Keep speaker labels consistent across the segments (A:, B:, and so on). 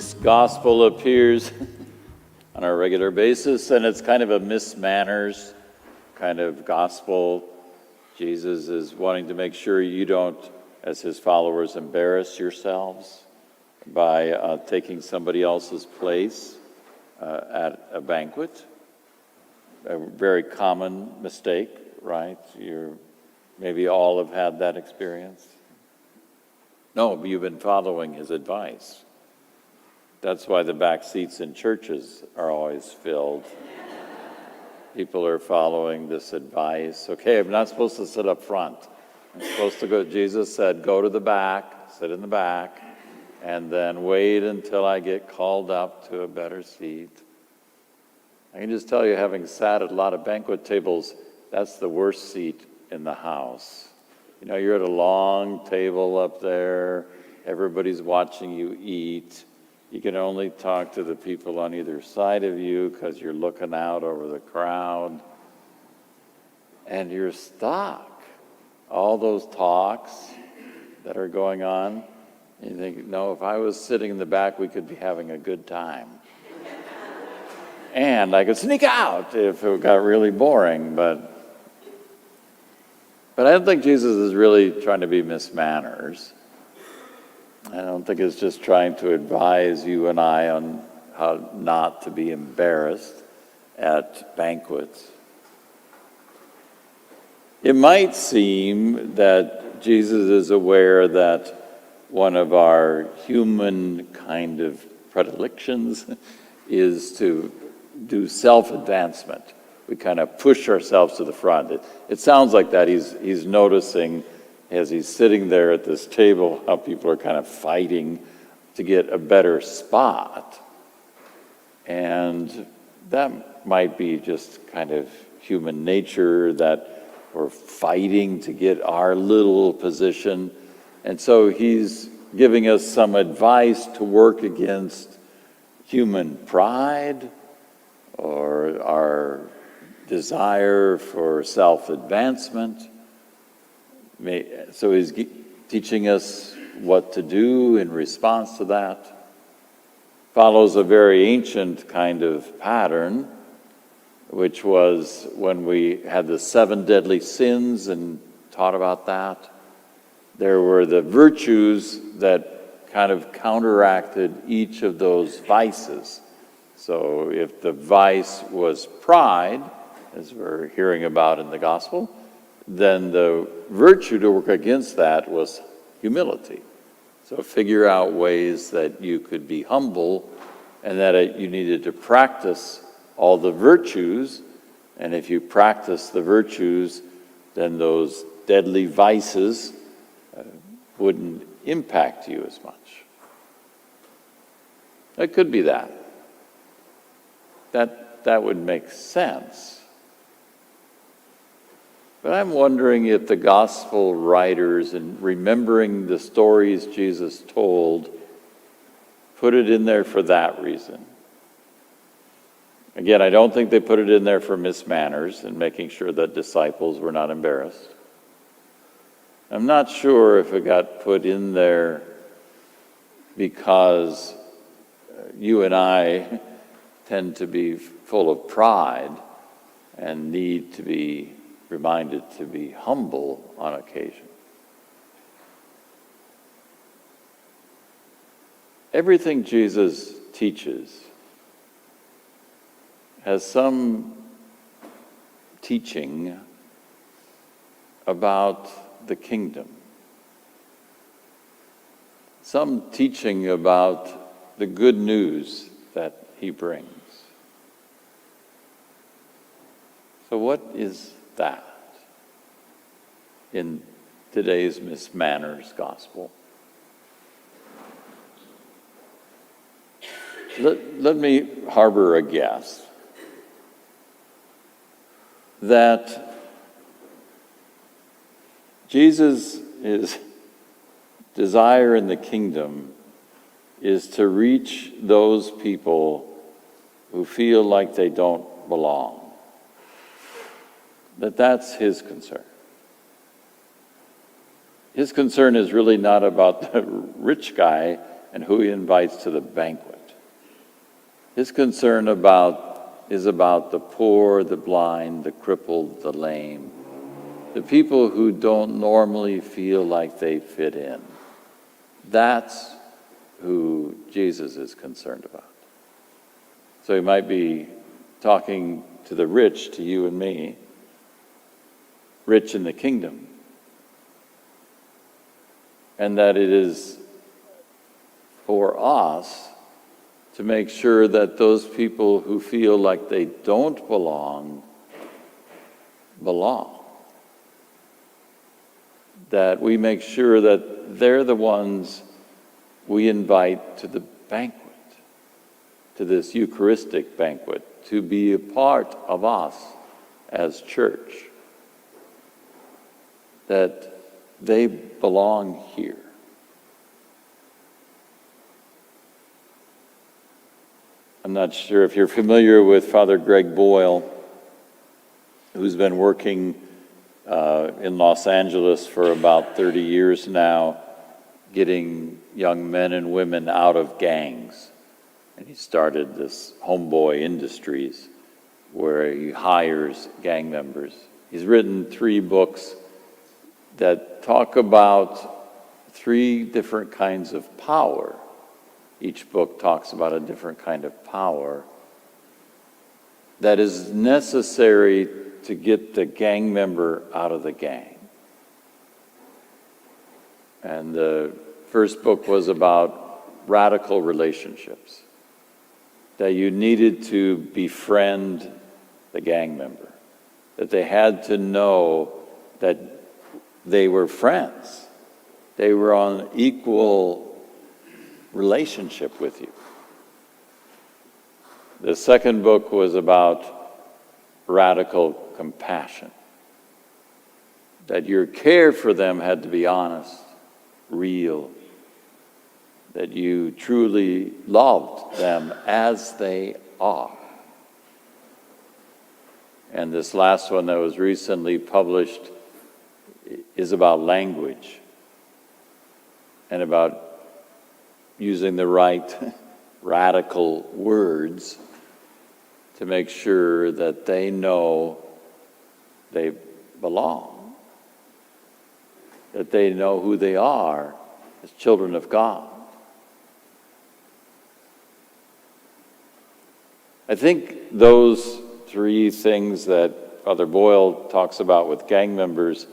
A: This gospel appears on a regular basis, and it's kind of a mismanners kind of gospel. Jesus is wanting to make sure you don't, as his followers, embarrass yourselves by taking somebody else's place at a banquet. A very common mistake, right? Maybe all have had that experience. No, but you've been following his advice. That's why the back seats in churches are always filled. People are following this advice. Okay, I'm not supposed to sit up front. I'm supposed to go, Jesus said, go to the back, sit in the back, and then wait until I get called up to a better seat. I can just tell you, having sat at a lot of banquet tables, that's the worst seat in the house. You know, you're at a long table up there, everybody's watching you eat. You can only talk to the people on either side of you because you're looking out over the crowd. And you're stuck. All those talks that are going on, you think, no, if I was sitting in the back, we could be having a good time. And I could sneak out if it got really boring, but I don't think Jesus is really trying to be mismanners. I don't think it's just trying to advise you and I on how not to be embarrassed at banquets. It might seem that Jesus is aware that one of our human kind of predilections is to do self-advancement. We kind of push ourselves to the front. It sounds like that. He's noticing as he's sitting there at this table how people are kind of fighting to get a better spot. And that might be just kind of human nature, that we're fighting to get our little position. And so he's giving us some advice to work against human pride or our desire for self-advancement. So he's teaching us what to do in response to that. Follows a very ancient kind of pattern, which was when we had the 7 deadly sins and taught about that. There were the virtues that kind of counteracted each of those vices. So if the vice was pride, as we're hearing about in the gospel, then the virtue to work against that was humility. So figure out ways that you could be humble and that you needed to practice all the virtues. And if you practice the virtues, then those deadly vices wouldn't impact you as much. It could be that. That would make sense. But I'm wondering if the gospel writers, in remembering the stories Jesus told, put it in there for that reason. Again, I don't think they put it in there for mismanners and making sure that disciples were not embarrassed. I'm not sure if it got put in there because you and I tend to be full of pride and need to be reminded to be humble on occasion. Everything Jesus teaches has some teaching about the kingdom, some teaching about the good news that he brings. So what is that in today's mismanners gospel? Let me harbor a guess that Jesus' desire in the kingdom is to reach those people who feel like they don't belong. That's his concern. His concern is really not about the rich guy and who he invites to the banquet. His concern is about the poor, the blind, the crippled, the lame, the people who don't normally feel like they fit in. That's who Jesus is concerned about. So he might be talking to the rich, to you and me, rich in the kingdom, and that it is for us to make sure that those people who feel like they don't belong, belong. That we make sure that they're the ones we invite to the banquet, to this Eucharistic banquet, to be a part of us as church. That they belong here. I'm not sure if you're familiar with Father Greg Boyle, who's been working in Los Angeles for about 30 years now, getting young men and women out of gangs. And he started this Homeboy Industries, where he hires gang members. He's written 3 books that talk about 3 different kinds of power. Each book talks about a different kind of power that is necessary to get the gang member out of the gang. And the first book was about radical relationships, that you needed to befriend the gang member, that they had to know that they were friends. They were on equal relationship with you. The second book was about radical compassion, that your care for them had to be honest, real, that you truly loved them as they are. And this last one that was recently published is about language and about using the right radical words to make sure that they know they belong, that they know who they are as children of God. I think those 3 things that Father Boyle talks about with gang members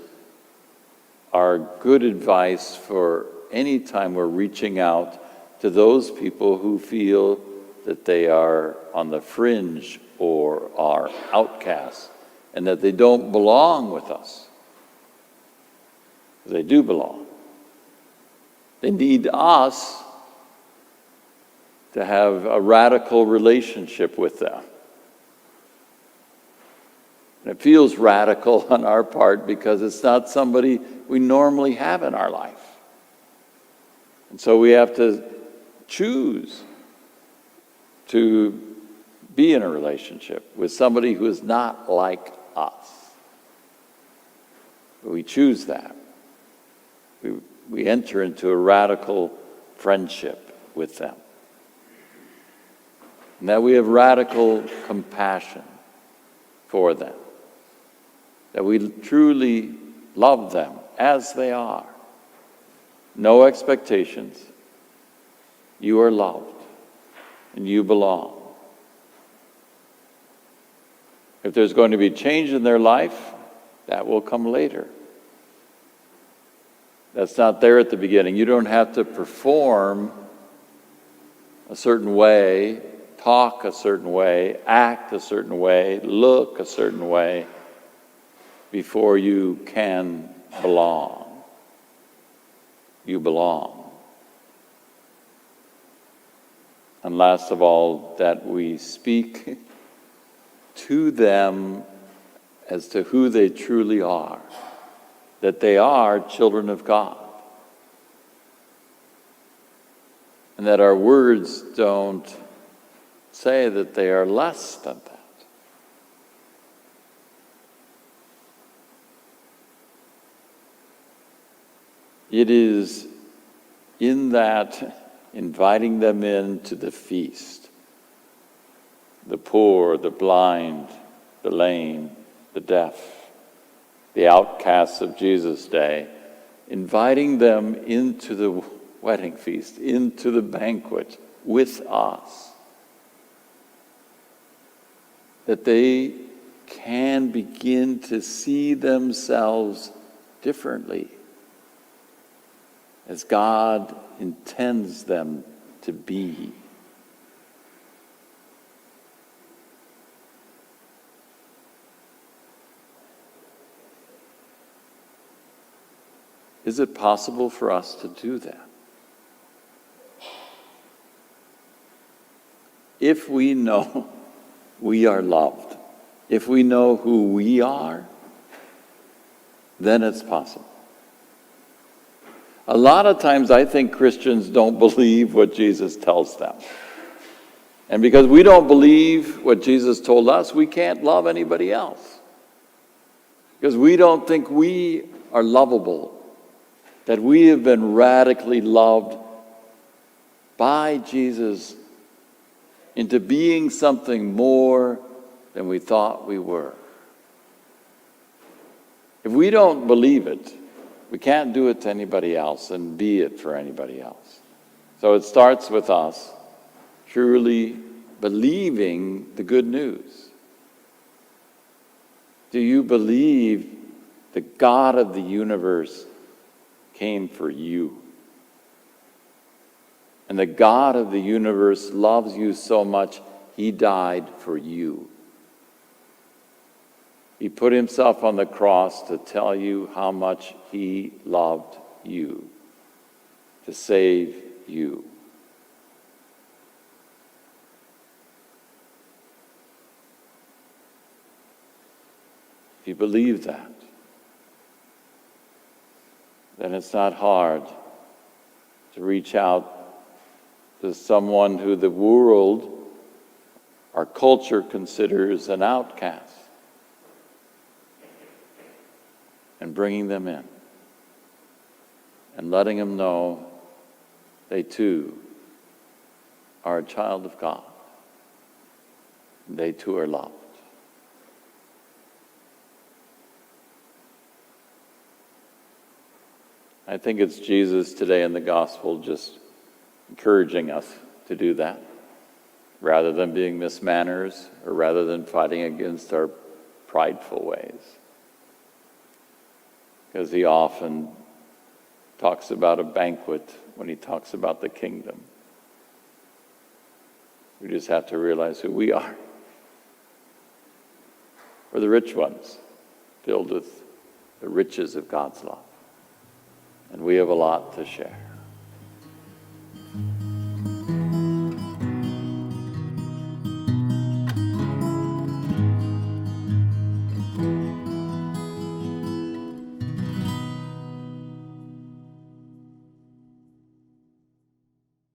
A: are good advice for any time we're reaching out to those people who feel that they are on the fringe or are outcasts and that they don't belong with us. They do belong. They need us to have a radical relationship with them. And it feels radical on our part because it's not somebody we normally have in our life. And so we have to choose to be in a relationship with somebody who is not like us. But we choose that. We enter into a radical friendship with them. And that we have radical compassion for them. That we truly love them as they are. No expectations. You are loved and you belong. If there's going to be change in their life, that will come later. That's not there at the beginning. You don't have to perform a certain way, talk a certain way, act a certain way, look a certain way before you can belong. You belong. And last of all, that we speak to them as to who they truly are, that they are children of God, and that our words don't say that they are less than that. It is in that inviting them into the feast. The poor, the blind, the lame, the deaf, the outcasts of Jesus' day, inviting them into the wedding feast, into the banquet with us, that they can begin to see themselves differently as God intends them to be. Is it possible for us to do that? If we know we are loved, if we know who we are, then it's possible. A lot of times I think Christians don't believe what Jesus tells them. And because we don't believe what Jesus told us, we can't love anybody else. Because we don't think we are lovable, that we have been radically loved by Jesus into being something more than we thought we were. If we don't believe it, we can't do it to anybody else and be it for anybody else. So it starts with us truly believing the good news. Do you believe the God of the universe came for you? And the God of the universe loves you so much, he died for you. He put himself on the cross to tell you how much he loved you, to save you. If you believe that, then it's not hard to reach out to someone who the world, our culture, considers an outcast, and bringing them in and letting them know they too are a child of God. They too are loved. I think it's Jesus today in the gospel just encouraging us to do that, rather than being mismanners or rather than fighting against our prideful ways. Because he often talks about a banquet when he talks about the kingdom. We just have to realize who we are. We're the rich ones, filled with the riches of God's love. And we have a lot to share.